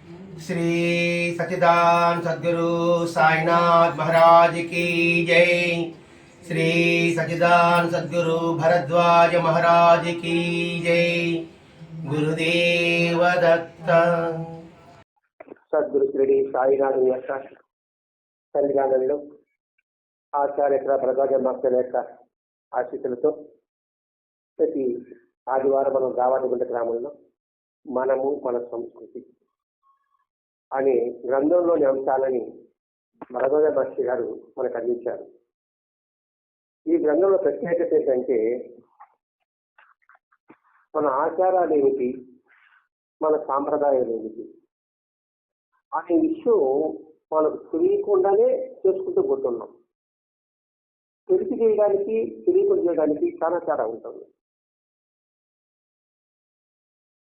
श्री सच्चिदानंद सद्गुरु साईनाथ महाराज की जय। श्री सच्चिदानंद सद्गुरु भरद्वाज महाराज की जय। गुरुदेव दत्त। సద్గురు శ్రీ సాయినాథుని యొక్క సన్నిధానంలో ఆచార్య భరద్వాజ మాస్టర్ యొక్క ఆశీస్సులతో ప్రతి ఆదివారం మనం గావాటిగుంట గ్రామంలో మనము మన సంస్కృతి అనే గ్రంథంలోని అంశాలని భరద్వాజ మాస్టర్ గారు మనకు అందించారు. ఈ గ్రంథంలో ప్రత్యేకత ఏంటంటే మన ఆచారాలు ఏమిటి, మన సాంప్రదాయాలు ఏమిటి అనే విషయం మనకు తెలియకుండానే చేసుకుంటూ పోతున్నాం. తెలిసి చేయడానికి తెలియకుండా చేయడానికి చాలా తేడా ఉంటుంది.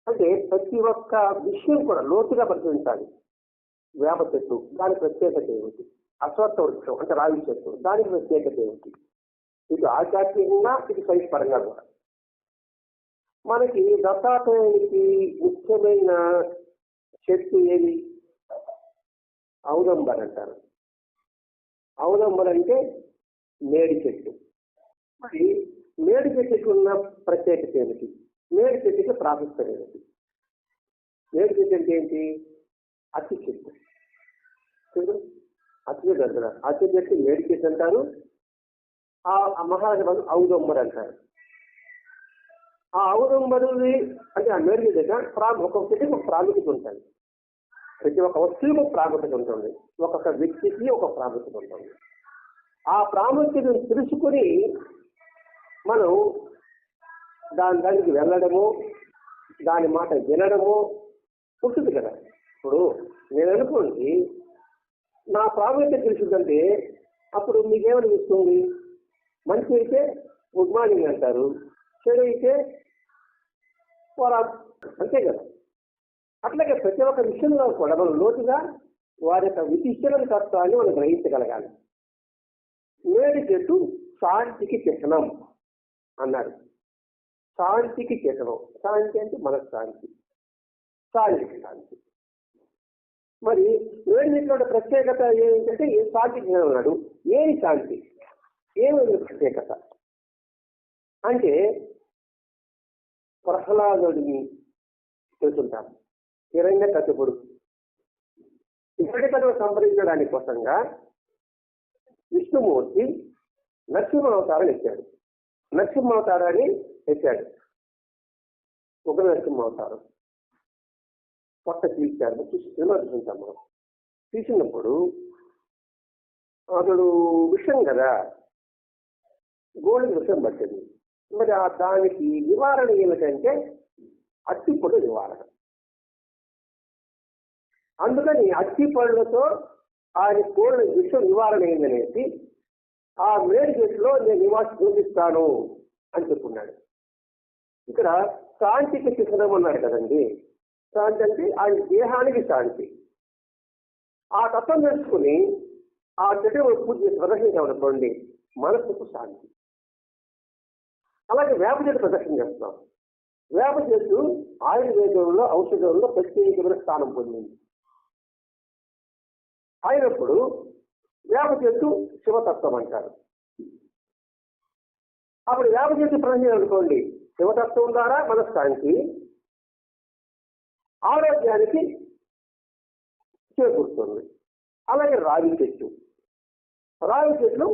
అంటే ప్రతి ఒక్క విషయం కూడా లోతుగా పరిశీలించాలి. వేప చెట్టు దాని ప్రత్యేకత ఏమిటి, అశ్వత్థ వృక్షం అంటే రావి చెట్టు దానికి ప్రత్యేకత ఏమిటి, ఇటు ఆధ్యాత్మికంగా ఇటు సైన్స్ పరంగా కూడా. మనకి దత్తాత్రేయునికి ముఖ్యమైన చెట్టు ఏది? ఔదంబర్ అంటారు. ఔదంబర్ అంటే మేడి చెట్టు. మరి మేడి చెట్టుకు ఉన్న ప్రత్యేకత ఏమిటి, మేడి చెట్టుకి ప్రాశస్త్యం ఏమిటి? మేడి చెట్టు అంటే ఏంటి? అతి చెట్టు. అతి చెట్టు అంటారు. అతి చెట్టు మేడి చెట్టు అంటారు. ఆ మహారాజు ఔదంబర్ అంటారు. ఆ ఔదంబరు అంటే ఆ మేడి చెట్టు ఒక్కొక్క చెట్టుకి ఒక ప్రాముఖ్యత ఉంటుంది. ప్రతి ఒక్క వస్తువుకు ప్రాముఖ్యత ఉంటుంది, ఒక్కొక్క వ్యక్తికి ఒక ప్రాముఖ్యత ఉంటుంది. ఆ ప్రాముఖ్యతను తెలుసుకొని మనం దానికి వెళ్ళడము, దాని మాట వినడము ఉంటుంది కదా. ఇప్పుడు నేను అనుకోండి నా ప్రాముఖ్యత తెలుసుందంటే అప్పుడు మీకేమనిపిస్తుంది? మంచి అయితే గుడ్ మార్నింగ్ అంటారు, చెడు అయితే అంతే కదా. అట్లాగే ప్రతి ఒక్క విషయంలో కూడా మనం లోతుగా వారి యొక్క విశిష్టమైన తత్వాన్ని మనం గ్రహించగలగాలి. మేడి చెట్టు శాంతికి చిహ్నం అన్నారు. శాంతికి చిహ్నం. శాంతి అంటే మనశ్శాంతి, శారీరక శాంతి. మరి మేడి చెట్టు ప్రత్యేకత ఏమిటంటే శాంతి చిహ్నం అన్నాడు. ఏమి శాంతి, ఏమి ప్రత్యేకత అంటే ప్రహ్లాదుడిని తెలుసుంటాం. హిరణ్యకశిపుడు హిరణ్యకశిపుడు సంప్రదించడానికి కోసంగా విష్ణుమూర్తి నరసింహ అవతారాన్ని ఎత్తాడు. నరసింహ అవతారాన్ని ఎత్తాడు. ఒక నరసింహ అవతారం కొత్త తీర్చాడు. సినిమా చూసుకుంటాం మనం. తీసినప్పుడు అతడు విషయం కదా, గోళికి విషయం పట్టింది. మరి దానికి నివారణ ఏమిటంటే అట్టిపొడి నివారణ. అందుకని అట్టి పళ్ళతో ఆయన కోళ్ళ విషయం నివారణ అయిందనేసి ఆ మేడి చెట్టులో నేను నివాసం చూపిస్తాను అని చెప్పుకున్నాడు. ఇక్కడ శాంతికి చిహ్నం అన్నాడు కదండి. శాంతి అంటే ఆయన దేహానికి శాంతి. ఆ తత్వం తెలుసుకుని ఆ చెట్టు పూజ చేసి ప్రదర్శించామనుకోండి మనసుకు శాంతి. అలాగే వేప చెట్టు ప్రదర్శన చేస్తున్నాం. వేప చెట్టు ఆయుర్వేదంలో ఔషధంలో ప్రత్యేకమైన స్థానం పొందింది. అయినప్పుడు వేప చెట్టు శివతత్వం అంటారు. అప్పుడు వేప చెట్టు ప్రశ్న అనుకోండి శివతత్వం ద్వారా మనశ్శాంతి, ఆరోగ్యానికి చేకూరుతుంది. అలాగే రావి చెట్టు. రావి చెట్లు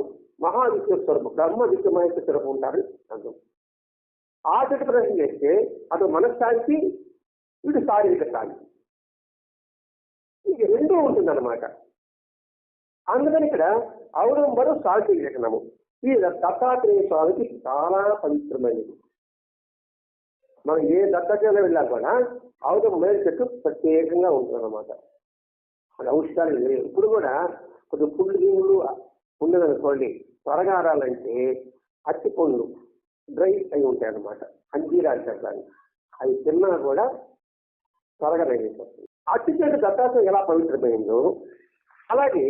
మహావిశ్వ స్వరూపం, బ్రహ్మ విశ్వమహేశ్వర స్వరూపం ఉంటారని అర్థం. ఆ చెట్టు ప్రశ్న చేస్తే అటు మనశ్శాంతి, ఇటు శారీరక శాంతి, ఇది రెండూ ఉంటుందన్నమాట. అందుకని ఇక్కడ ఔదంబరు శాంతి చిహ్నము. ఈ దత్తాత్రేయ స్వామికి చాలా పవిత్రమైనది. మనం ఏ దత్తాత్రేయులు వెళ్ళా కూడా ఔదంబర చెట్టు ప్రత్యేకంగా ఉంటుందన్నమాట. అది ఔషధాలు లేవు. ఇప్పుడు కూడా కొంచెం పుండ్లు గీములు ఉండదనుకోండి, త్వరగా ఆరాలంటే అట్టి పండ్లు డ్రై అయి ఉంటాయి అన్నమాట. అంజీరా అంటారు దాన్ని. అవి తిన్నా కూడా త్వరగా నైవేద్యం. అట్టి చెట్టు దత్తాత్రేయం ఎలా పవిత్రమైందో అలాగే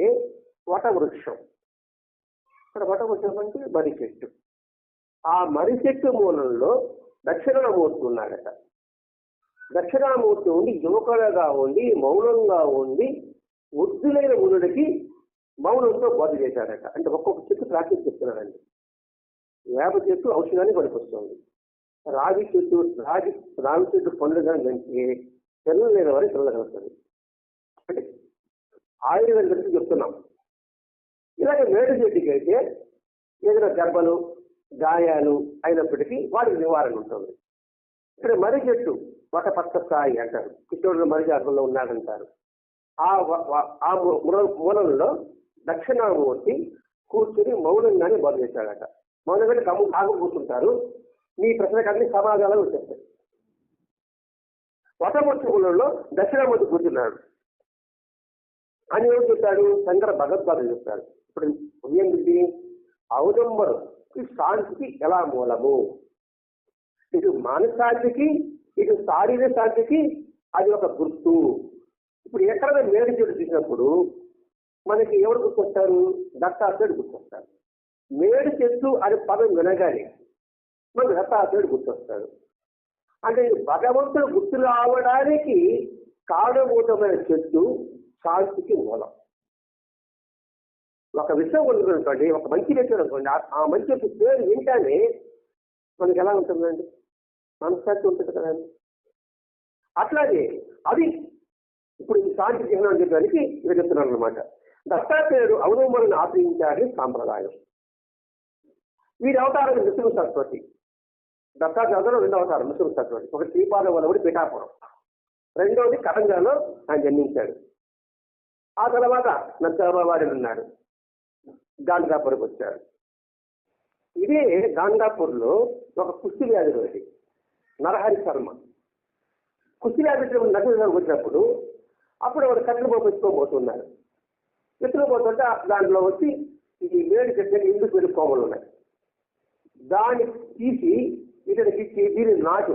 వట వృక్షం. ఇక్కడ వట వృక్షం అంటే మర్రి చెట్టు. ఆ మర్రి చెట్టు మూలంలో దక్షిణామూర్తి ఉన్నాడట. దక్షిణామూర్తి ఉండి యువకులుగా ఉండి మౌనంగా ఉండి వృద్ధులైన మునుడికి మౌనంతో బోధ చేశాడట. అంటే ఒక్కొక్క చెట్టు ప్రాక్టీస్ చెప్తున్నాడండి. వేప చెట్టు ఔషధాన్ని పనికొస్తుంది. రాగి చెట్టు పండుగ అంటే పిల్లలు లేని వారికి పిల్లలు కలుగుతుంది. అంటే ఆయుర్వేదం గురించి చెప్తున్నాం. ఇలాగే మేడు చెట్టుకి అయితే ఏదైనా దెబ్బలు గాయాలు అయినప్పటికీ వాడికి నివారణ ఉంటుంది. ఇక్కడ మర్రి చెట్టు వటపచ్చ స్థాయి అంటారు. కిషోరుడు మర్రి జాతంలో ఉన్నాడంటారు. ఆ మూలంలో దక్షిణామూర్తి కూర్చుని మౌనంగానే బోధ చేశాడట. మౌనంగానే కాకు కూర్చుంటారు. మీ ప్రశ్నలన్నీ సమాధానాలు వచ్చేస్తాయి. వటమూర్తి మూలంలో దక్షిణామూర్తి కూర్చున్నాడు అని ఏం చెప్తాడు? శంకర భగవద్పాదులు చెప్తాడు. ఇప్పుడు ఏంటి? ఔదంబరం శాంతికి ఎలా మూలము? ఇటు మానశాంతికి ఇటు శారీరక శాంతికి అది ఒక గుర్తు. ఇప్పుడు ఎక్కడైనా మేడి చెట్టు చూసినప్పుడు మనకి ఎవరు గుర్తొస్తారు? దత్తాత్రేయుడు గుర్తొస్తారు. మేడి చెట్టు అనే పదం వినగానే మనకు దత్తాత్రేయుడు గుర్తొస్తాడు. అంటే భగవంతుడు గుర్తు రావడానికి కారణభూతమైన చెట్టు శాంతికి మూలం. ఒక విషయం అనుకోండి, ఒక మంచి వ్యక్తి అనుకోండి, ఆ మంచి వ్యక్తి పేరు వింటానే మనకి ఎలా ఉంటుందండి? మనశ్శాంతి ఉంటుంది కదండి. అట్లాగే అది ఇప్పుడు ఈ శాంతి చిహ్నం అని చెప్పడానికి ఇవి చెప్తున్నాను అనమాట. దత్తాత్రేయుడు ఔదంబరుని ఆశ్రయించాడని సాంప్రదాయం. వీరి అవతారం నృసింహ సరస్వతి. దత్తాత్రేయుడు రెండో అవతారం నృసింహ సరస్వతి. ఒక శ్రీపాద వల్లభుడి పిఠాపురం, రెండోది కరంగాలో ఆయన జన్మించాడు. ఆ తర్వాత నరసింహవాడు ఉన్నాడు. గాంధాపూర్కి వచ్చాడు. ఇదే గాంధాపూర్లో ఒక కుస్తీ వ్యాధి ఒకటి, నరహరి శర్మ కుస్తీ వ్యాధి నరసింహ వచ్చినప్పుడు అప్పుడు వాడు కట్టెలు పోపించుకోబోతున్నారు. ఎత్తుకోబోతుంటే దాంట్లో వచ్చి ఇది వేడి చెట్టు ఇందు పెరుగు కోమలు ఉన్నాయి. దాన్ని తీసి ఇతనికి ఇచ్చి దీన్ని నాటు,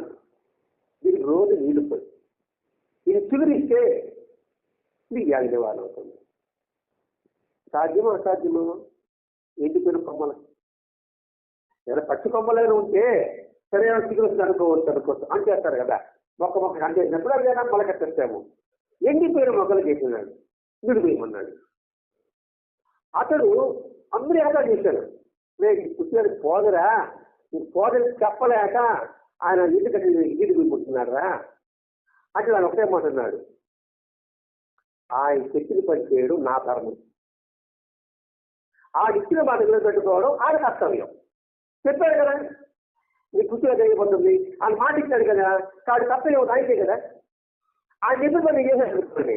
దీనికి రోజు నీళ్లు పోయి ఇది చిగురిస్తే ఇది వ్యాధి నివారణ అవుతుంది. సాధ్యమా అసాధ్యమా? ఎండు పెరుగు కొమ్మలు ఏదైనా పచ్చి కొమ్మలైనా ఉంటే సరైన చిగురు అనుకోవచ్చు అని చేస్తారు కదా. మొక్క అంటేసినప్పుడు అది మొలకెత్తేస్తాము. ఎండిపోయిన మొక్కలు చేసినాడు, విడిపోయమన్నాడు. అతడు అందరూ ఎలా చేశాడు? పుట్టినాడు పోదరా, పోదని చెప్పలేక ఆయన ఇంటికి విడిపోతున్నారా అంటే ఆయన ఒకటే మాట్లాడినాడు, ఆయన చెప్పిన పని చేయడం నా ధర్మం, ఆ ఇచ్చిన మాట పెట్టుకోవడం ఆయన కర్తవ్యం. చెప్పాడు కదా నీ పుట్టిన చేయబడుతుంది ఆయన మాట ఇచ్చాడు కదా, కాడు కర్తవ్యం ఆయనకే కదా. ఆయన చెప్పిన పని చేసేది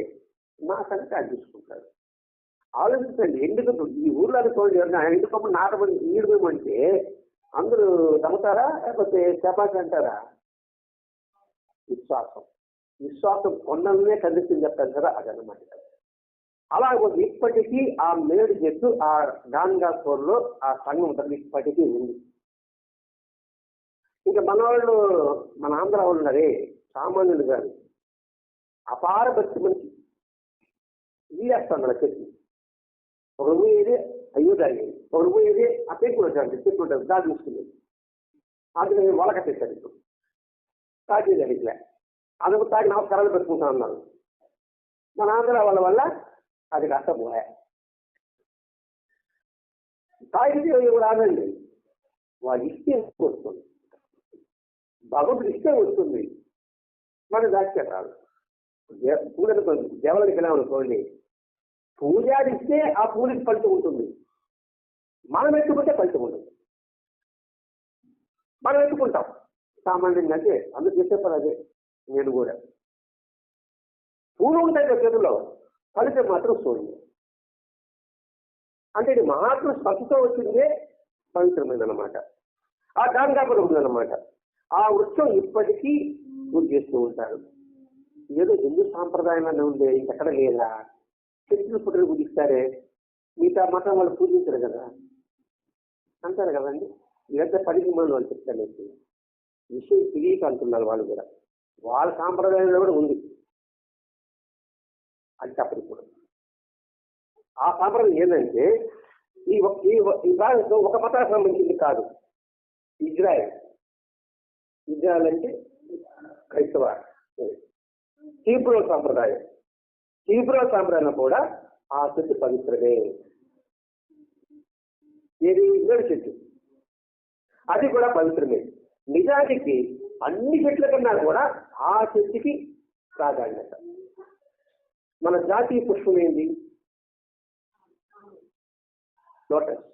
నా సంగతి ఆయన చూసుకుంటాడు. ఆలోచించండి, ఎందుకు ఈ ఊర్లో అనుకోండి ఆయన ఎందుకు నాటమని ఈడుకోమంటే అందరూ నమ్ముతారా లేకపోతే చపాతి అంటారా? విశ్వాసం కొండలనే కనిపిస్తుంది చెప్తాను కదా, అదన్నమాట. అలాగే ఇప్పటికీ ఆ మేడు చెట్టు ఆ గాంధాపూర్లో ఆ సంఘం ఉంటుంది, ఇప్పటికీ ఉంది. ఇంకా మన వాళ్ళు మన ఆంధ్ర వాళ్ళు ఉన్నారే సామాన్యులు కాదు, అపార భక్తి మంచి వీలేస్తాను మన చెట్టు. ఒకడు పోయేది అయ్యో దాన్ని, ఒకడు పోయేది ఆ పెట్టుకుంటాడు, చెట్టు దాడి చూసుకుంది అది వలక పెట్టారు. ఇప్పుడు తాగేది అడిగిలే అందుకు తాగి నమస్కారాలు పెట్టుకుంటా ఉన్నారు. మన ఆంధ్ర వాళ్ళ వల్ల అది కష్టపోయా. తాగితే రాదండి, వాళ్ళ ఇష్టం వస్తుంది, భగవంతుడు ఇష్టం వస్తుంది, మన దాచికే రాదు. పూజలు దేవాలయానికి వెళ్ళామనుకోండి, పూజాది ఇస్తే ఆ పూజకి ఫలితం ఉంటుంది, మనం ఎత్తుకుంటే ఫలితం ఉంటుంది. మనం ఎత్తుకుంటాం సామాన్యంగా, అంటే అందుకు చేసే పని అదే. నేను కూడా పూలు ఉంటాయి కదా చేతుల్లో, ఫలితం మాత్రం శూన్యం. అంటే ఇది మహాత్మ స్పర్శతో వచ్చిందే పవిత్రమైందన్నమాట. ఆ గాంధాపూర్ ఉందన్నమాట. ఆ వృక్షం ఇప్పటికీ పూజ చేస్తూ ఉంటారు. ఏదో హిందూ సాంప్రదాయంలోనే ఉండే ఇంకెక్కడ లేదా? చెట్లు పుట్టలు పూజిస్తారే, మిగతా మతం వాళ్ళు పూజించరు కదా అంటారు కదండి. ఇదంతా పనికి మనం వాళ్ళు చెప్తారు. విషయం తెలియక అంటున్నారు వాళ్ళు కూడా. వాళ్ళ సాంప్రదాయంలో కూడా ఉంది అది తప్పదు. ఇప్పుడు ఆ సాంప్రదాయం ఏంటంటే ఈ భాగంలో ఒక మతానికి సంబంధించింది కాదు. ఇజ్రాయెల్ అంటే క్రైస్తవ, హీబ్రూ సాంప్రదాయం. హీబ్రూ సాంప్రదాయం కూడా ఆ చెట్టు పవిత్రమే. ఏది వేరు చెట్టు, అది కూడా పవిత్రమే. నిజానికి అన్ని చెట్ల కన్నా కూడా ఆ చెట్టుకి ప్రాధాన్యత. మన జాతీయ పుష్పం ఏంది? లోటస్.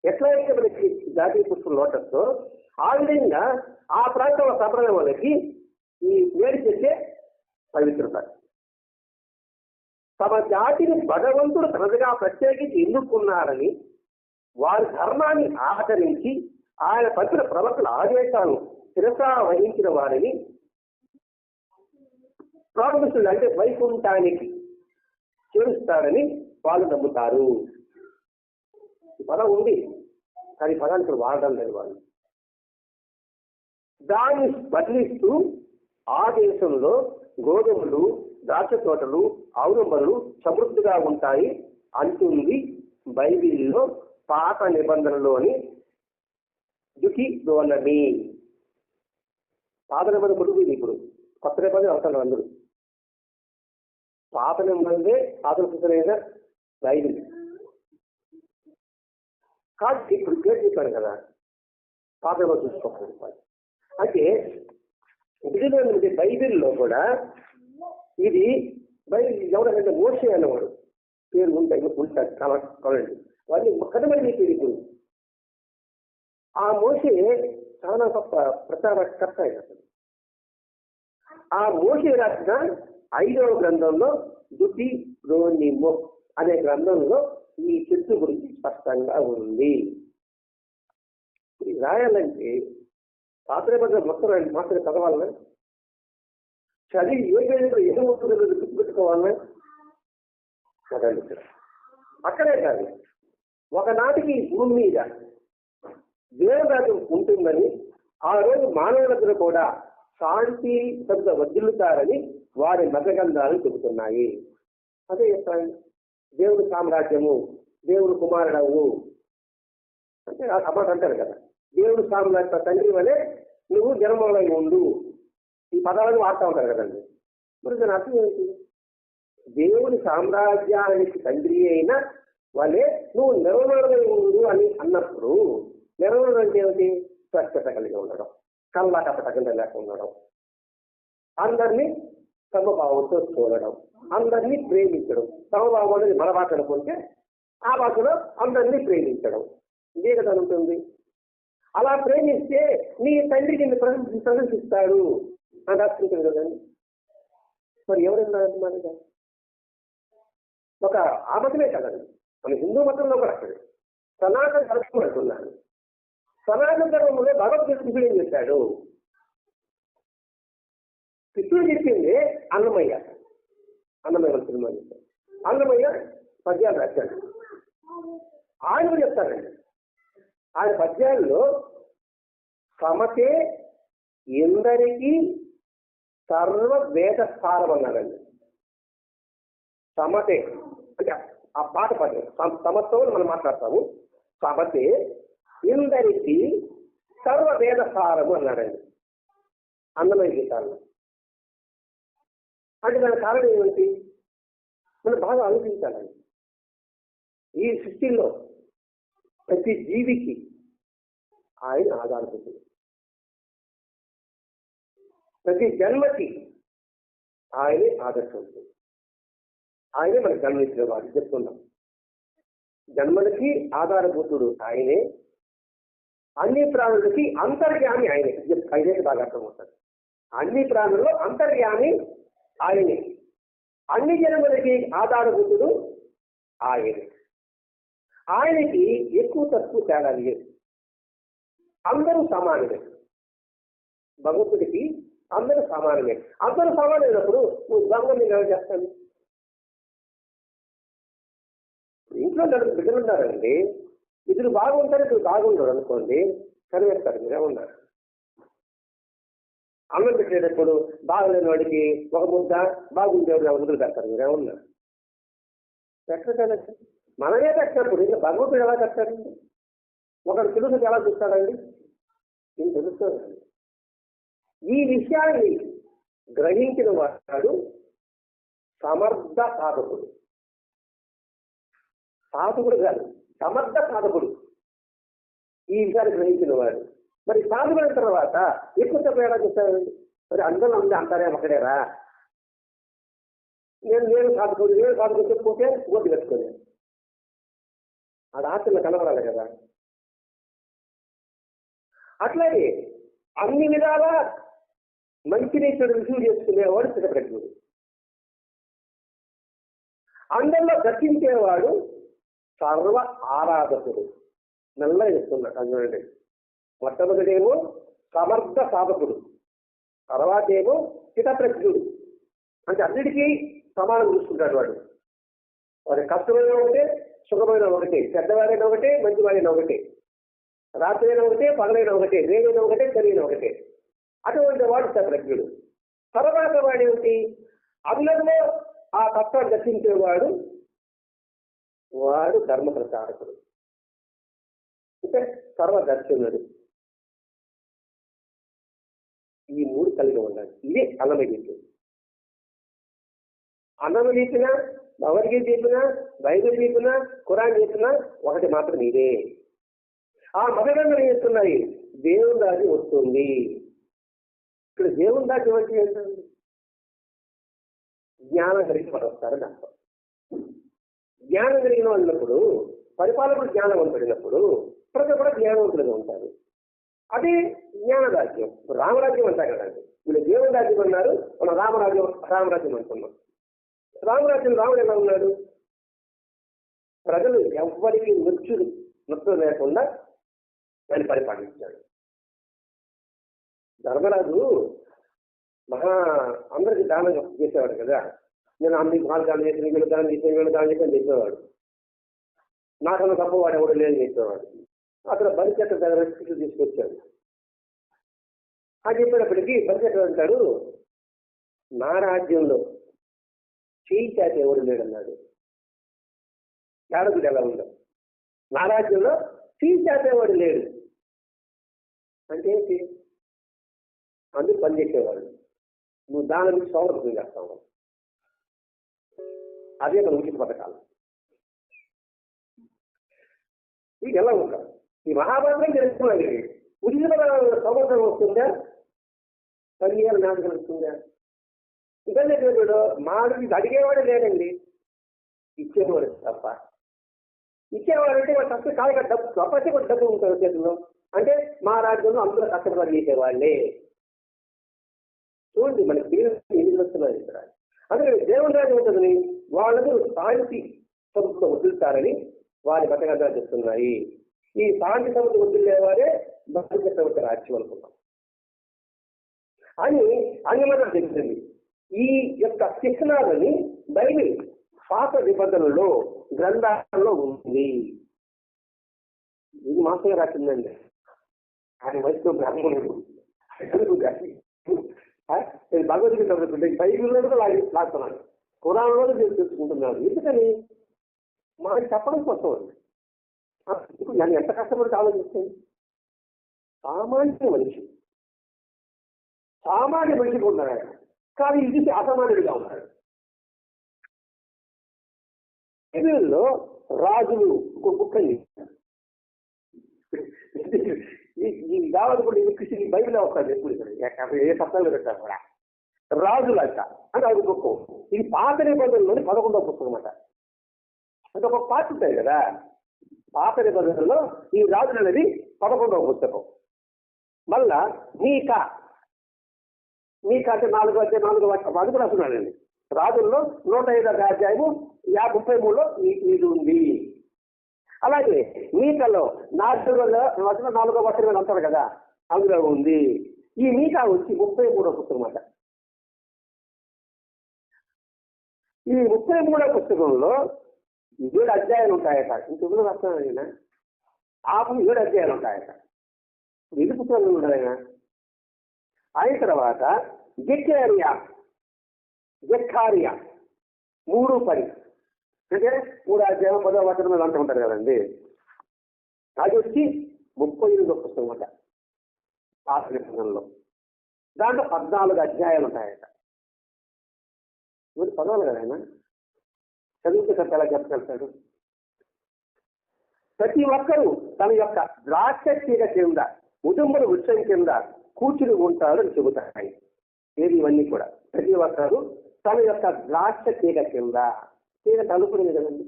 ఎట్లయితే మనకి జాతీయ పుష్పం లోటస్, ఆ విధంగా ఆ ప్రాంతంలో సంప్రదాయం వాళ్ళకి ఈ వేడి చెట్టే పవిత్రత. తమ జాతిని భగవంతుడు తనదిగా ప్రత్యేకించి ఎన్నుకున్నారని వారి ధర్మాన్ని ఆచరించి ఆయన పంపిన ప్రవక్తల ఆదేశాలను శిరసా వహించిన వారిని ప్రారంభిస్తుడు, అంటే వైకుంఠానికి చేరుస్తారని వాళ్ళు నమ్ముతారు. ఈ పదం ఉంది, కానీ పదాన్ని ఇక్కడ వాడడం లేదు వాళ్ళు. దాన్ని బదిలిస్తూ ఆ దేశంలో గోధుమలు, ద్రాక్ష తోటలు, ఔరంబలు సమృద్ధిగా ఉంటాయి అంటుంది బైబిల్లో పాత నిబంధనలోని దుకిదోనమి. పాత నిబంధన పొడుగు ఇది, ఇప్పుడు కొత్త నిబంధన అవసరం అందరూ. పాత నిబంధనే ఆదర్శించలేదా బైబిల్ కాదు. ఇప్పుడు పేరు చెప్పాను కదా, పాత నిబంధన చూసుకోవాలి. అయితే ఇది బైబిల్లో కూడా ఇది బైబిల్ ఎవరంటే మోషే అన్నవాడు పేరు ఉంటాడు కావాలండి. వాడిని కనుమని పేరు. ఇప్పుడు ఆ మోషే చాలా గొప్ప ప్రచారకర్త అసలు. ఆ మోషే రాసిన 5వ గ్రంథంలో దుకిదోనిమో అనే గ్రంథంలో ఈ చెట్టు గురించి స్పష్టంగా ఉంది. రాయాలంటే పాత్ర మొత్తం మాత్రమే చదవాలన్నా, చదివి ఏ పేరులో ఏమవుతుందో గుర్తుపెట్టుకోవాలన్నా మొదలు. అక్కడే కాదు, ఒకనాటికి భూమి మీద దేవరాజ్యం ఉంటుందని, ఆ రోజు మానవులందరూ కూడా శాంతి శబ్ద వర్ధిల్లుతారని వారి మతగ్రంథాలు చెబుతున్నాయి. అదే చెప్తాను, దేవుడు సామ్రాజ్యము, దేవుడు కుమారుడవు అంటే ఆ మాట అంటారు కదా. దేవుడు సామ్రాజ్య తండ్రి వలె నువ్వు జన్మలో ఉండు, ఈ పదాలను వాడుతూ ఉంటారు కదండి. మరి దాని అర్థం ఏంటి? దేవుని సామ్రాజ్యానికి తండ్రి అయిన వలె నువ్వు నిర్మలమై ఉండు అని అన్నప్పుడు, నిర్మలం అంటే ఏమిటి? స్వచ్ఛత కలిగి ఉండడం, కళ్ళ కపటం లేక ఉండడం, అందరినీ సమభావంతో చూడడం, అందరినీ ప్రేమించడం. సమభావం అనేది మన భాష అనుకుంటే ఆ భాషలో అందరినీ ప్రేమించడం ఇదే కదా ఉంటుంది. అలా ప్రేమిస్తే నీ తండ్రి నిన్ను ప్రశంసిస్తాడు అని రాసుకుంటుంది కదండి. మరి ఎవరైనా మరి ఒక ఆ మతమే కదండి, మన హిందూ మతంలో కూడా అక్కడ సనాతన ధర్మం అంటున్నాను. సనాతన ధర్మంలో భగవద్గీత కృష్ణుడు ఏం చెప్పాడు? కృష్ణుడు చెప్పింది అన్నమయ్య సినిమా చెప్పాడు. అన్నమయ్య పద్యాలు రాశాడు. ఆయన కూడా చెప్తాడండి, ఆయన పద్యాల్లో సమతే ఎందరికీ సర్వ వేద సారం అన్నారండి. సమతే అంటే ఆ పాట పద్యం, సమతో మనం మాట్లాడతాము. సమతే ఎందరికీ సర్వ వేద సారము అన్నాడండి అన్నమయ్య గీతాల్లో. అంటే దాని కారణం ఏమిటి? మనం బాగా ఆలోచించాలండి. ఈ సృష్టిలో ప్రతి జీవికి ఆయన ఆధారపడుతుంది. ప్రతి జన్మకి ఆయనే ఆదర్శం. ఆయనే మనకు జన్మనిచ్చిన వాడు చెప్తున్నాం. జన్మలకి ఆధారభూతుడు ఆయనే, అన్ని ప్రాణులకి అంతర్యామి ఆయనే. ఆయనే బాగా అర్థమవుతాడు. అన్ని ప్రాణుల్లో అంతర్యామి ఆయనే, అన్ని జన్మలకి ఆధారభూతుడు ఆయనే. ఆయనకి ఎక్కువ తక్కువ తేడా లేదు, అందరూ సమానమే. భగవంతుడికి అందరూ సమానమే. అందరూ సమానమైనప్పుడు నువ్వు దొంగని ఎలా చేస్తాను? ఇంట్లో నలుగురు బిడ్డలు ఉన్నారండి, ఇద్దరు బాగుంటారు, ఇద్దరు బాగుండరు అనుకోండి, కనివేస్తారు. మీరేమన్నారు? అన్నం పెట్టేటప్పుడు బాగలేని వాడికి ఒక ముద్ద, బాగుండేవాడు ముద్దలు పెడతారు. మీరేమన్నారు? పెట్టరు కదండి. మనమే పెట్టినప్పుడు ఇంకా భగవంతుడు ఎలా కట్టాడండి? ఒకడు తెలుసు ఎలా చూస్తాడండి? నేను తెలుస్తానండి. ఈ విషయాన్ని గ్రహించిన వాడు సమర్థ సాధకుడు. సాధకుడు కాదు, సమర్థ సాధకుడు. ఈ విషయాన్ని గ్రహించిన వాడు. మరి సాధకుడైన తర్వాత ఎక్కువ తప్పేలా చేస్తారండి. మరి అందరూ ఉంది అంటారే ఒకడేరా, నేను సాధకుడు చెప్పుకుంటే ఓటు పెట్టుకోలే. అది ఆచరణ కనబడాలి కదా. అట్లాగే అన్ని విధాలా మంచిని చెడు రుజువు చేసుకునేవాడు స్థితప్రజ్ఞుడు. అందరిలో దర్శించేవాడు సర్వ ఆరాధకుడు. మెల్లగా చెప్తున్నాడు అందులోనే. మొట్టమొదటేమో సమర్థ సాధకుడు, తర్వాత ఏమో స్థితప్రజ్ఞుడు. అంటే అన్నిటికీ సమానం చూసుకుంటాడు వాడు. వాడి కష్టమైన ఒకటే, సుఖమైన ఒకటే, పెద్దవాడైన ఒకటే, మంచివాడైన ఒకటే, రాత్రి అయినా ఒకటే, పగలైన ఒకటే, రేగైన ఒకటే, చదివిన ఒకటే. అటువంటి వాడు స్థితప్రజ్ఞుడు. తర్వాత వాడేమిటి, అందరిలో ఆ తత్వాన్ని దర్శించేవాడు వాడు ధర్మ ప్రచారకుడు, అంటే సర్వదర్శనుడు. ఈ మూడు కలిగి ఉండాలి. ఇదే అన్నమగీత. అన్నమ చెప్పినా, భగవద్గీత చెప్పినా, బైబిల్ చెప్పినా, ఖురాన్ చెప్పినా ఒకటి మాత్రం ఇదే. ఆ మతగ్రంథాలు ఏం చెప్తున్నాయి, దేవుని రాజ్యం వస్తుంది. ఇక్కడ దేవుని రాజ్యం అంటే ఏంటండి, జ్ఞానం కలిగి వస్తారని అర్థం. జ్ఞానం కలిగిన వాళ్ళప్పుడు, పరిపాలకుడు జ్ఞానవంతుడినప్పుడు ప్రతి కూడా జ్ఞానవంతులుగా ఉంటారు. అదే జ్ఞానరాజ్యం. రామరాజ్యం అంటారు కదండి. వీళ్ళు దేవుని రాజ్యం అన్నారు, మనం రామరాజ్యం అంటున్నాం. రామరాజ్యం రాముడు ఎలా ఉన్నాడు, ప్రజలు ఎవ్వరికి నొచ్చు లేకుండా దాన్ని పరిపాలించాడు. ధర్మరాజు అందరికి దానం చేసేవాడు కదా. నేను అన్నికి వాళ్ళు దానం చేసిన, వీళ్ళు దానం చేసిన, వీళ్ళు దానం చేసిన చెప్పేవాడు. నాకన్నా తప్పవాడు ఎవడు లేని చెప్పేవాడు. అక్కడ బలిచక్ర దగ్గర తీసుకొచ్చాడు. అది చెప్పేటప్పటికీ బలిచక్ర అంటాడు, నా రాజ్యంలో చేయి చాటి ఎవడు లేడన్నాడు. యాడకుడు ఎలా ఉందో, నా రాజ్యంలో చేయి చాటేవాడు లేడు అంటే ఏంటి, అందుకు పనిచేసేవాడు. నువ్వు దాని నుంచి సౌలభ్యం చేస్తావు. అదే మన ఉచిత పథకాలు. ఇది ఎలా ఉంటారు, ఈ మహాభారతం తెలుసుకున్నది. ఉచిత పథకాల సౌలభ్యం వస్తుందా, పదిహేను నాటకం వస్తుందా? ఇంకా చెప్పాడు, మాకు అడిగేవాడే లేదండి, ఇచ్చేవాడు తప్ప. ఇచ్చేవాడంటే వాడు తప్ప కాదు కదా, డబ్బు తప్పతే కూడా డబ్బు ఉంటారు చేతుల్లో. అంటే మా రాజ్యంలో అందరూ కష్టపడి చేసేవాళ్ళే. చూడండి మనకి ఎన్ని వస్తున్నాయి ఇక్కడ. అందుకే దేవుని రాజ్యం ఉంటుందని వాళ్ళందరూ శాంతి సముద్రం వదులుతారని వారి బతకథలు చెప్తున్నాయి. ఈ శాంతి సముద్రం వదిలేవారే భక్తి చక్రవర్తి రాజ్యం అనుకున్నాం అని అంగమతం చెప్తుంది. ఈ యొక్క శిక్షణాలని బైబిల్ పాత నిబంధనలో గ్రంథాలలో ఉంది. ఇది మాసంగా రాసిందండి. ఆయన వయసులో బ్రాహ్మణుడు భగవద్గీత చదువుతుంటే బైబిల్లో కూడా లాగుతున్నాడు, ఖురాన్లో తెలుసుకుంటున్నాడు. ఎందుకని మనకి చెప్పడం కోసం అండి. ఇప్పుడు నన్ను ఎంత కష్టపడి ఆలోచిస్తాను. సామాన్య మనిషిగా ఉన్నాడు, కానీ ఇది అసామాన్యుడిగా ఉన్నాడు. బైబిల్లో రాజులు బుక్కండి ఈ కావాలనుకుంటే కృషి బైబిల్ వస్తుంది ఎప్పుడు ఏ పత్రాలు పెట్టారు కూడా రాజులు అంట అంటే అది బుక్. ఇది పాత నిబంధనలోని 11వ పుస్తకం అన్నమాట. అంటే ఒక పాట ఉంటాయి కదా, పాత నిబంధనలో ఈ రాజులు అనేది 11వ పుస్తకం. మళ్ళా మీకా అంటే 4 అది కూడా వస్తున్నాడండి. రాజుల్లో 105వ అధ్యాయము 33లో ఇది ఉంది. అలాగే మీకలో 4వ వచనం అంటారు కదా, అందులో ఉంది. ఈ మీకా వచ్చి 33వ పుస్తకం అన్నమాట. ఈ 33వ పుస్తకంలో 7 అధ్యాయాలు ఉంటాయట. ఇంకొకరు వస్తాను ఆయన 7 అధ్యాయాలు ఉంటాయట. ఇది పుస్తకాలు ఉండదైనా. అయిన తర్వాత జెక్కారియా 3:10 అంటే 3 అధ్యాయం 10వ వచనం అంటూ ఉంటారు కదండి. అది వచ్చి 38వ పుస్తకం అన్నమాట పాత నిబంధనలో. దాంట్లో 14 అధ్యాయాలు ఉంటాయట. ఇవన్నీ చదవాలి కదా ఆయన, చదివితే తప్ప ఎలా చెప్పగలుగుతాడు? ప్రతి ఒక్కరూ తన యొక్క ద్రాక్ష తీగ కింద, ఉదుంబర వృక్షం కింద కూర్చుని ఉంటాడు అని చెబుతాయి. ఏది ఇవన్నీ కూడా ప్రతి ఒక్కరు తన యొక్క ద్రాక్ష తీగ కింద, తీగ తలుపుతుంది కదండి.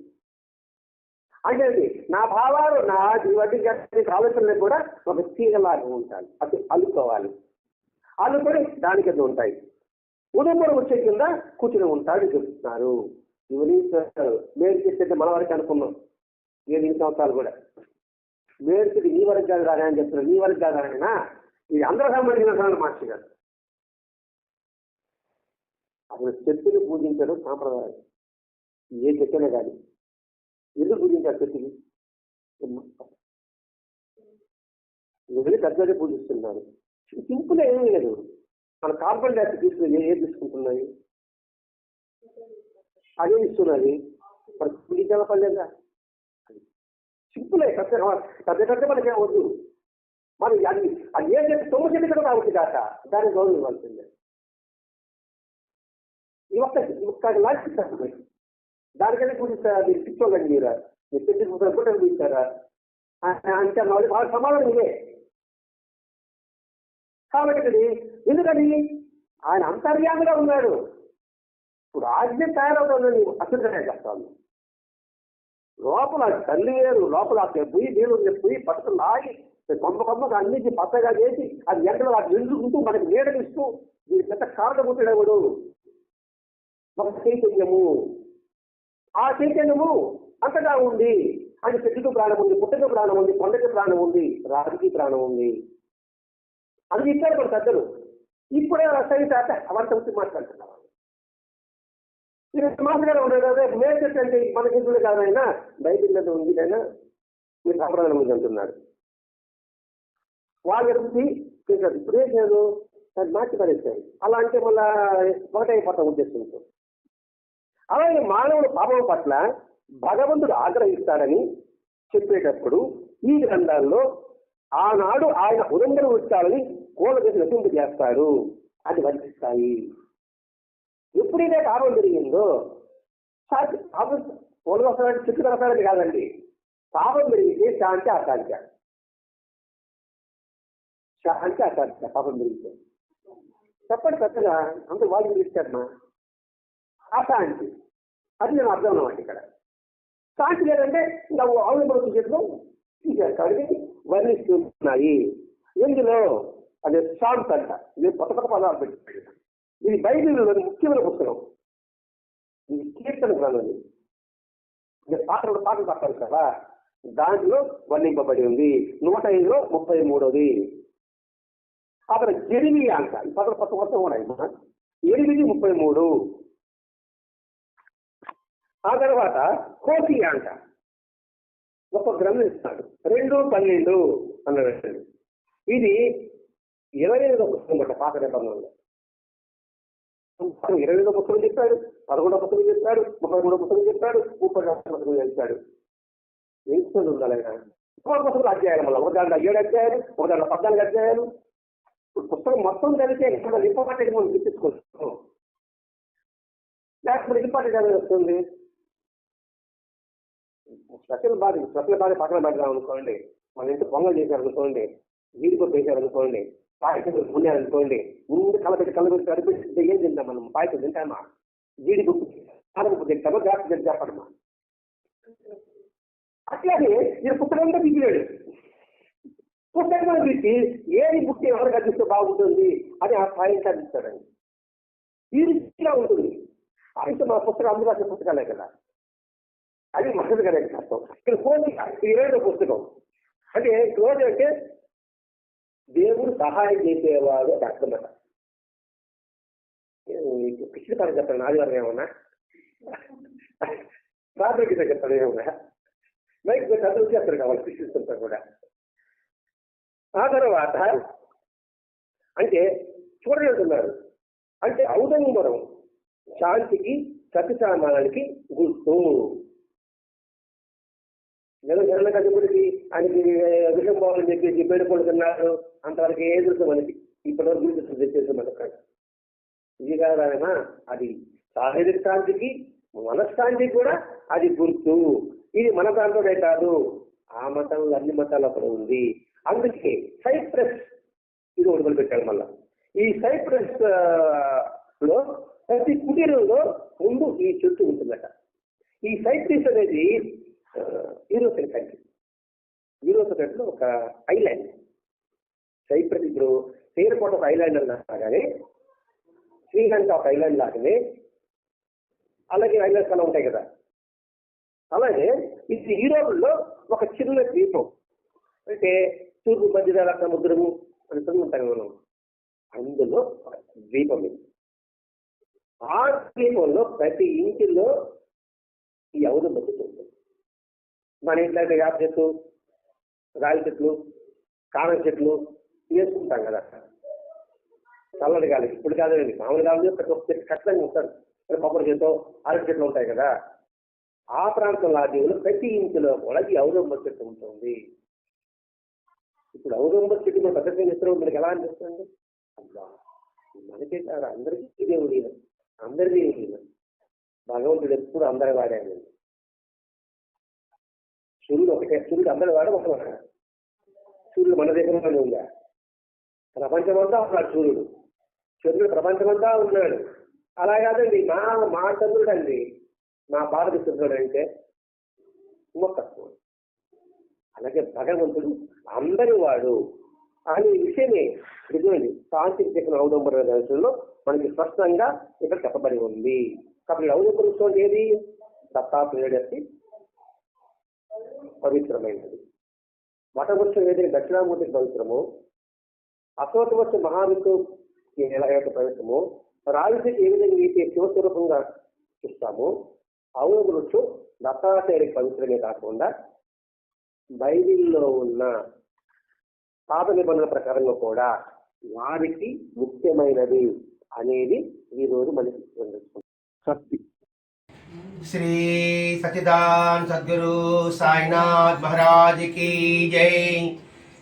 అంటే నా భావాలు, నా ఇవన్నీ ఆలోచనలు కూడా ఒక తీగలాగా ఉంటాయి. అది అల్లుకోవాలి, అల్లుకొని దాని కింద ఉంటాయి. ఉదంబర వచ్చే కింద కూర్చుని ఉంటాడు చెప్తున్నారు. ఇవన్నీ మేలు చేస్తే మన వరకు అనుకున్నాం. 7 సంవత్సరాలు కూడా మేరుకి నీ వరకు కాదు రాని అని చెప్తున్నారు. నీ వరకు కాదు రాయనా, ఇది అందరూ సంబంధించిన మాస్టర్ గారు. అసలు చెట్టుని పూజించడం సాంప్రదాయం. ఏ చెట్టునే కానీ ఎందుకు పూజించారు? చెట్టుని వెళ్ళి పెద్దగా పూజిస్తున్నారు. సింపుల్ ఏమీ లేదు. మన కార్బన్ డైఆక్సైడ్ తీసుకుని ఏం తీసుకుంటున్నాయి, అదే ఇస్తున్నది. మరి పూజించాల పర్లేదా? సింపులే. పెద్ద మనకి వద్దు. మరి అది ఏం చెప్పి 9 చెట్టు కూడా రావచ్చు కాక దాన్ని గౌరవం ఇవ్వాల్సిందే. ఈ ఒక్క లాగిస్తారు దానికైనా పూజిస్తారా? మీరు పిచ్చోళ్ళండి, మీరు చెట్టు కూడా పూజిస్తారా అంటే వాళ్ళ సమాధానం ఇదే. కాబట్టి ఎందుకని ఆయన అంతర్యామిగా ఉన్నాడు. ఇప్పుడు ఆజ్ఞ తయారవుతుందని అసలుగానే చెప్తాను. లోపల తల్లి వేరు, లోపల పోయి నీళ్ళు పోయి పట్టుకుని లాగి కొమ్మగా అన్నింటి పచ్చగా చేసి అది ఎండలో అది నిండుకుంటూ మనకి నీడనిస్తూ దీని పెద్ద కారణముడు ఒక చైతన్యము. ఆ చైతన్యము అంతగా ఉంది. అని చెట్టుకు ప్రాణం ఉంది, పుట్టకు ప్రాణం ఉంది, కొండకి ప్రాణం ఉంది, రాజుకి ప్రాణం ఉంది. అది ఇచ్చారు మన పెద్దలు. ఇప్పుడే సైన్స్ అవంత వచ్చి మాట్లాడుతున్నారు. మాటగానే ఉన్నాడు. అదే మేజర్ అంటే మనకి ఇంట్లో కాదైనా బైబిల్లో ఉంది అయినా మీరు సంప్రదాయం ఉంది అంటున్నాడు. వాళ్ళు తింటారు. ఇప్పుడు ఏం చేయదు, అది మార్చి పడేస్తారు. అలా అంటే మళ్ళా ఒకటైపోతాం ఉద్దేశంతో. అలాగే మానవుడు పాపం పట్ల భగవంతుడు ఆగ్రహిస్తాడని చెప్పేటప్పుడు ఈ గ్రంథాల్లో ఆనాడు ఆయన ఉదంబర వృక్షాలని కోళ్ళ చేసి నశింపజేస్తాడు అది వర్తిస్తాయి. ఎప్పుడైతే పాపం జరిగిందో పాపం కోళ్ళు వస్తాడంటే చుట్టూ వస్తాడని కాదండి. పాపం పెరిగితే శాంతి అశాంతి, శాంతి అశాంతి. పాపం పెరిగితే చెప్పండి పెద్దగా అంత వాళ్ళు పిలిచారమ్మా అశాంతి. అది నేను అర్థం అన్నమాట. ఇక్కడ శాంతి లేదంటే నువ్వు ఆవుల చేతిలో తీసేస్తాడు వర్ణిస్తున్నాయి. ఎందులో అదే శాంతి అంట. ఇది కొత్త పదాలు పెట్టి ఇది బైబిల్లోని ముఖ్యమైన పుస్తకం. ఇది కీర్తన గ్రంథం. ఇది పాటలు పడతారు కదా, దాంట్లో వర్ణింపబడి ఉంది. 105లో 33. అక్కడ జెరిమియా అంట. ఈ పదలు కొత్త ఉన్నాయి. 8:33. ఆ తర్వాత హోసియా అంట. ఒక గ్రంథం ఇస్తాడు 2:12 అన్నాడు. ఇది 25వ పుస్తకం అంట పాత నిబంధనలో. 25వ పుస్తకం చెప్పాడు, 11వ పుస్తకం చెప్పాడు, 33వ పుస్తకం చెప్పాడు, 32వ పుస్తకం చెప్పాడు. ఏం ఉండాలి పుస్తకాలు అధ్యాయాలు మళ్ళీ ఒక దాంట్లో 7 అధ్యాయాలు, ఒక దాంట్లో 14 అధ్యాయాలు. ఇప్పుడు పుస్తకం మొత్తం చదివితే ఇక్కడ ఇంపార్టెంట్ మనం గుర్తించుకోవచ్చు. లేకపోతే ఇంపార్టెంట్ అనేది వస్తుంది. స్పెషల్ బాధ పక్కన పెడదాం అనుకోండి. మన ఇంటి పొంగల్ చేశారనుకోండి, జీడిపప్పు వేశారనుకోండి, పాయసం పుణ్యారనుకోండి, ముందు కలబెట్టి అడిపిస్తే ఏం తింటాం మనం? పాయసం తింటామా? జీడిపప్పు కాలపప్పు తింటామా? గ్రాఫ్ తింటే చెప్పడమా? అట్లాగే ఈ పుస్తకంలో దిగిలేడు. పుస్తకంలో తీసి ఏది బుక్ ఎవరికి అందిస్తే బాగుంటుంది అని ఆ పాయింట్ అందిస్తాడండి. ఈ రీతిగా ఉంటుంది. అయితే మా పుస్తకం అందులో రాసిన పుస్తకాలే కదా, అది మనది కదా కష్టం. ఇక్కడ కోటి 20వ పుస్తకం అంటే రోజు అంటే దేవుడు సహాయం చేసేవాడు అర్థమట. కృష్ణ పని చెప్తాను. ఆదివారం ఏమన్నా ప్రాథమిక గీత చెప్తాను ఏమన్నా మైక్ చదువు చేస్తారు కావాలి కృష్ణిస్తుంటారు కూడా. ఆ తర్వాత అంటే చూడండి అంటున్నారు. అంటే ఔదంబరం శాంతికి సత్యసామానానికి గుర్తు. జన కజుడికి ఆయనకి విషయం పోవాలని చెప్పేసి బయటపడుతున్నారు. అంతవరకు ఏ దృశ్యం మనకి ఇప్పటివరకు గురించి తెచ్చేసి మనకు ఇది కాదన్నా అది శారీరక శాంతికి మనశ్శాంతికి కూడా అది గుర్తు. ఇది మన దాంట్లోనే కాదు, ఆ మతంలో అన్ని మతాల్లో కూడా ఉంది. అందుకే సైప్రస్ ఇది ఒకటి మొదలుపెట్టాడు. మళ్ళా ఈ సైప్రస్ లో ప్రతి కుటీరంలో ముందు ఈ చెట్టు ఉంటుందట. ఈ సైప్రస్ అనేది యూరోపియన్ కంట్రీ. యూరోపియన్ కంట్రీలో ఒక ఐలాండ్. సైప్రస్ ఇప్పుడు తీరకోట ఒక ఐలాండ్ లాగానే, శ్రీలంక ఒక ఐలాండ్ లాగానే, అలాగే ఐలాండ్స్ అలా ఉంటాయి కదా. అలాగే ఇది యూరోప్లో ఒక చిన్న ద్వీపం. అంటే తూర్పు మధ్యధరా సముద్రము అని ఉంటాయి మనం. అందులో ఒక ద్వీపం ఇది. ఆ ద్వీపంలో ప్రతి ఇంటిలో ఈ ఔదుంబ చెట్టు ఉంటుంది. మన ఇంట్లో అయితే వేప చెట్లు, రాగి చెట్లు, కారం చెట్లు వేసుకుంటాం కదా చల్లటి గాలి. ఇప్పుడు కాదండి, మామూలు గాలి ప్రతి ఒక్క చెట్టు ఖచ్చితంగా ఉంటారు. కొబ్బరి చెట్లు, అరటి చెట్లు ఉంటాయి కదా. ఆ ప్రాంతంలో ఆ దేవులు ప్రతి ఇంటిలో కూడా ఈ ఔదుంబ చెట్టు ఉంటుంది. ఇప్పుడు ఔదుంబ చెట్టు మన పద్ధతి చేస్తున్న మనకి ఎలా అనిపిస్తుంది? అబ్బా మనకే కాదు, అందరికీ దేవుడు, అందరికీ భగవంతుడు ఎప్పుడు అందరి వాడాడు. సూర్యుడు ఒకటే, సూర్యుడు అందరి వాడు ఒకవాడు. సూర్యుడు మన దేశంలోనే ఉందా? ప్రపంచమంతా ఉన్నాడు సూర్యుడు. చంద్రుడు ప్రపంచమంతా ఉన్నాడు. అలా కాదండి, మా చంద్రుడు అండి, మా భారత చంద్రుడు అంటే మొక్కత్వం. అలాగే భగవంతుడు అందరి వాడు అనే విషయమే ఇదిగోండి సాంస్కృతిక ఔదంబర దర్శనంలో మనకి స్పష్టంగా ఇక్కడ చెప్పబడి ఉంది. కాబట్టి ఔదంబర ఉత్సవం ఏది? దత్తాత్రేయుడి పవిత్రమైనది. వటవృక్షం ఏదైతే దక్షిణామూర్తికి పవిత్రమో, అశోక వృక్ష మహావిష్ణువుకి ఎలాగైతే పవిత్రమో, రావి చెట్టు ఏ విధంగా అయితే శివస్వరూపంగా చూస్తామో, ఔదంబర వృక్షం దత్తాత్రేయుడికి పవిత్రమే కాకుండా బైబిల్లో ఉన్న పాత నిబంధనల ప్రకారంగా కూడా వారికి ముఖ్యమైనది అనేది ఈరోజు మనకి శక్తి. श्री सच्चिदानंद सद्गुरु साईनाथ महाराज की जय।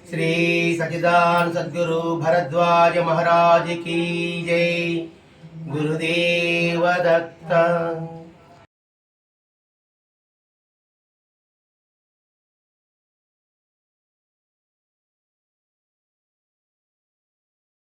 श्री सच्चिदानंद सद्गुरु भरद्वाज महाराज की जय। गुरुदेव दत्त।